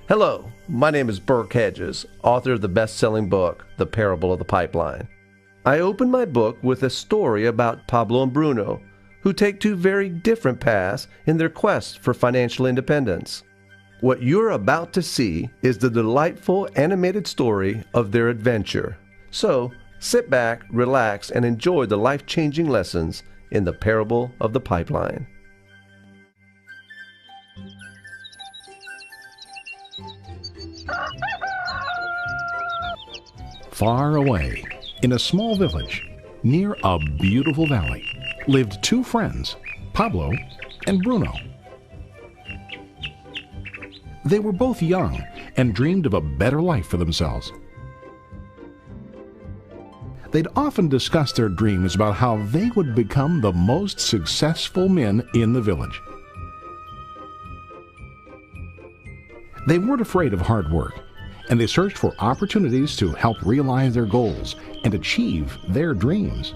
Hello, my name is Burke Hedges, author of the best-selling book, The Parable of the Pipeline. I open my book with a story about Pablo and Bruno, who take two very different paths in their quest for financial independence. What you're about to see is the delightful animated story of their adventure. So, sit back, relax, and enjoy the life-changing lessons in The Parable of the Pipeline. Far away, in a small village, near a beautiful valley, lived two friends, Pablo and Bruno. They were both young and dreamed of a better life for themselves. They'd often discuss their dreams about how they would become the most successful men in the village. They weren't afraid of hard work, and they searched for opportunities to help realize their goals and achieve their dreams.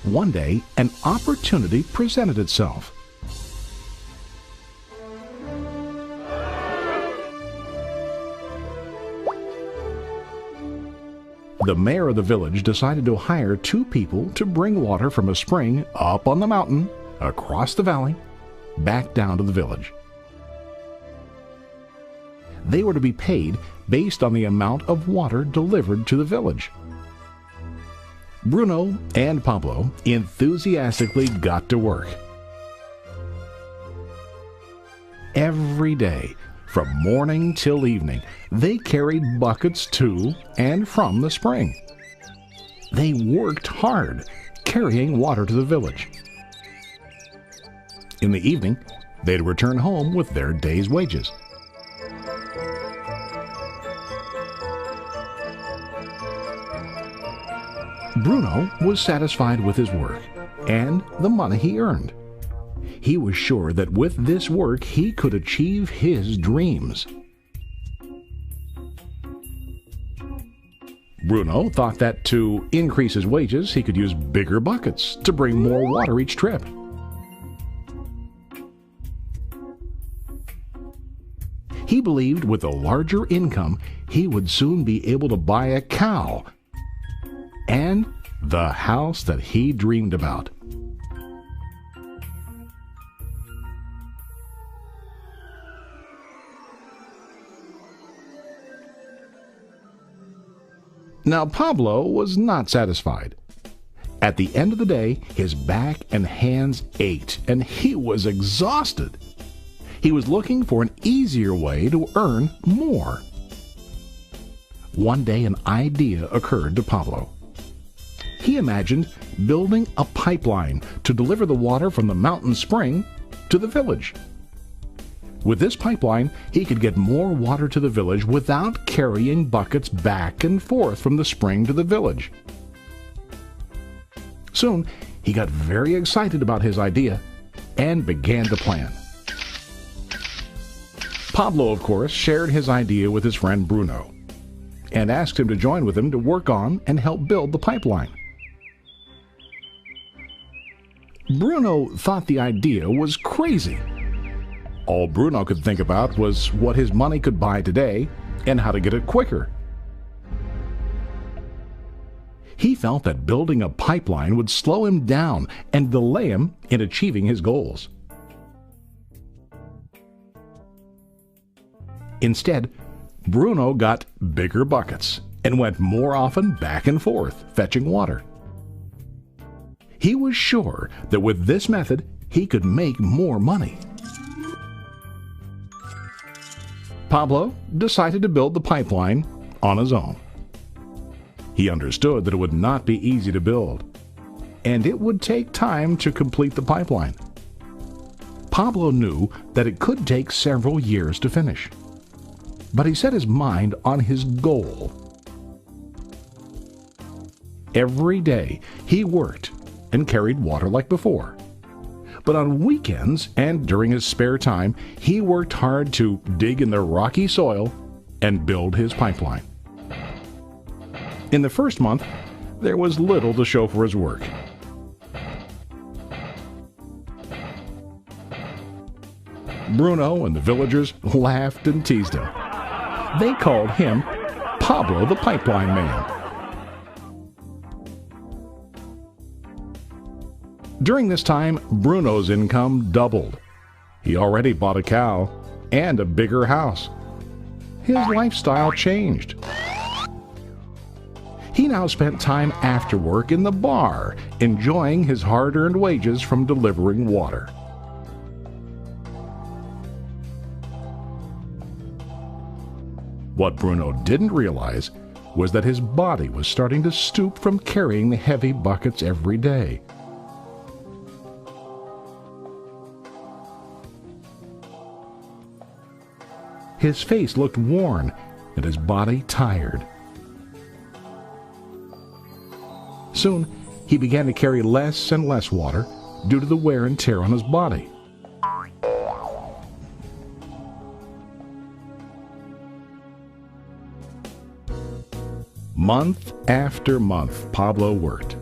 One day, an opportunity presented itself. The mayor of the village decided to hire two people to bring water from a spring up on the mountain, across the valley, back down to the village. They were to be paid based on the amount of water delivered to the village. Bruno and Pablo enthusiastically got to work. Every day, from morning till evening, they carried buckets to and from the spring. They worked hard, carrying water to the village. In the evening, they'd return home with their day's wages. Bruno was satisfied with his work and the money he earned. He was sure that with this work he could achieve his dreams. Bruno thought that to increase his wages he could use bigger buckets to bring more water each trip. He believed with a larger income he would soon be able to buy a cow and the house that he dreamed about. Now Pablo was not satisfied. At the end of the day, his back and hands ached, and he was exhausted. He was looking for an easier way to earn more. One day an idea occurred to Pablo. He imagined building a pipeline to deliver the water from the mountain spring to the village. With this pipeline, he could get more water to the village without carrying buckets back and forth from the spring to the village. Soon, he got very excited about his idea and began to plan. Pablo, of course, shared his idea with his friend Bruno and asked him to join with him to work on and help build the pipeline. Bruno thought the idea was crazy. All Bruno could think about was what his money could buy today and how to get it quicker. He felt that building a pipeline would slow him down and delay him in achieving his goals. Instead, Bruno got bigger buckets and went more often back and forth, fetching water. He was sure that with this method, he could make more money. Pablo decided to build the pipeline on his own. He understood that it would not be easy to build, and it would take time to complete the pipeline. Pablo knew that it could take several years to finish, but he set his mind on his goal. Every day he worked and carried water like before. But on weekends and during his spare time, he worked hard to dig in the rocky soil and build his pipeline. In the first month, there was little to show for his work. Bruno and the villagers laughed and teased him. They called him Pablo the Pipeline Man. During this time, Bruno's income doubled. He already bought a cow and a bigger house. His lifestyle changed. He now spent time after work in the bar, enjoying his hard-earned wages from delivering water. What Bruno didn't realize was that his body was starting to stoop from carrying the heavy buckets every day. His face looked worn and his body tired. Soon, he began to carry less and less water due to the wear and tear on his body. Month after month, Pablo worked.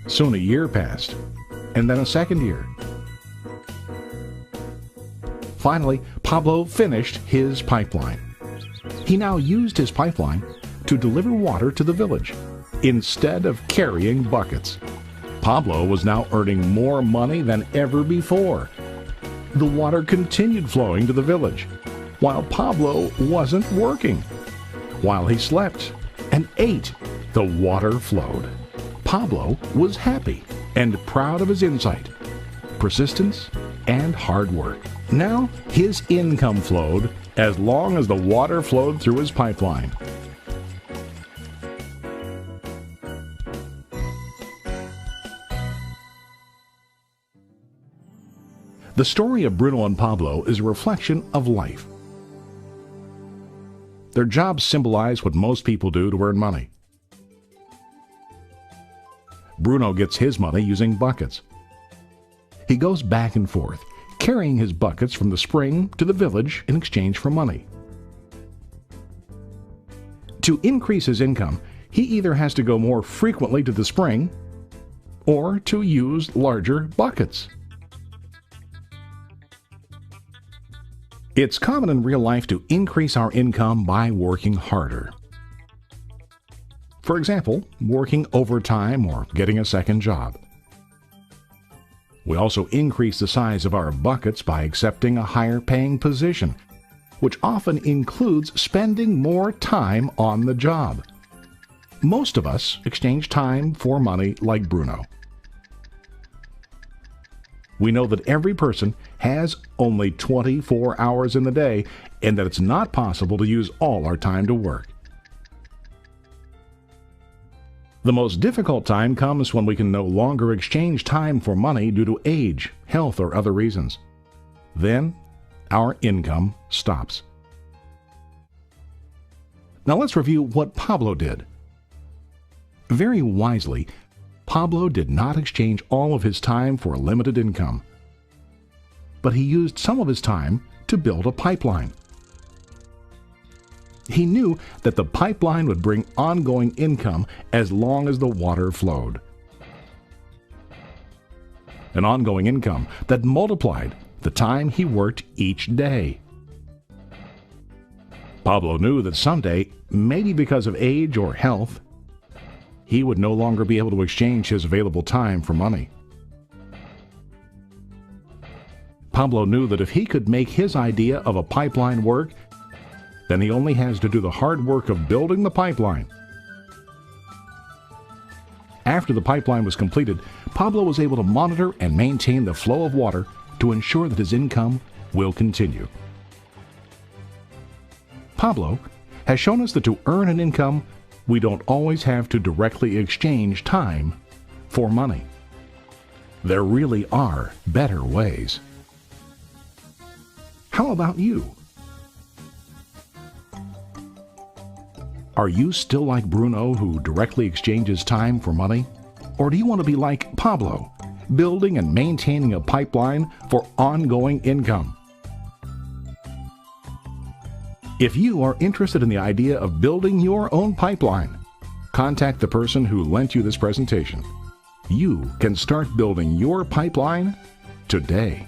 Soon a year passed, and then a second year. Finally, Pablo finished his pipeline. He now used his pipeline to deliver water to the village instead of carrying buckets. Pablo was now earning more money than ever before. The water continued flowing to the village, while Pablo wasn't working. While he slept and ate, the water flowed. Pablo was happy and proud of his insight, persistence, and hard work. Now his income flowed as long as the water flowed through his pipeline. The story of Bruno and Pablo is a reflection of life. Their jobs symbolize what most people do to earn money. Bruno gets his money using buckets. He goes back and forth, carrying his buckets from the spring to the village in exchange for money. To increase his income, he either has to go more frequently to the spring or to use larger buckets. It's common in real life to increase our income by working harder. For example, working overtime or getting a second job. We also increase the size of our buckets by accepting a higher paying position, which often includes spending more time on the job. Most of us exchange time for money like Bruno. We know that every person has only 24 hours in the day and that it's not possible to use all our time to work. The most difficult time comes when we can no longer exchange time for money due to age, health, or other reasons. Then, our income stops. Now let's review what Pablo did. Very wisely, Pablo did not exchange all of his time for a limited income, but he used some of his time to build a pipeline. He knew that the pipeline would bring ongoing income as long as the water flowed. An ongoing income that multiplied the time he worked each day. Pablo knew that someday, maybe because of age or health, he would no longer be able to exchange his available time for money. Pablo knew that if he could make his idea of a pipeline work, then he only has to do the hard work of building the pipeline. After the pipeline was completed, Pablo was able to monitor and maintain the flow of water to ensure that his income will continue. Pablo has shown us that to earn an income, we don't always have to directly exchange time for money. There really are better ways. How about you? Are you still like Bruno, who directly exchanges time for money? Or do you want to be like Pablo, building and maintaining a pipeline for ongoing income? If you are interested in the idea of building your own pipeline, contact the person who lent you this presentation. You can start building your pipeline today.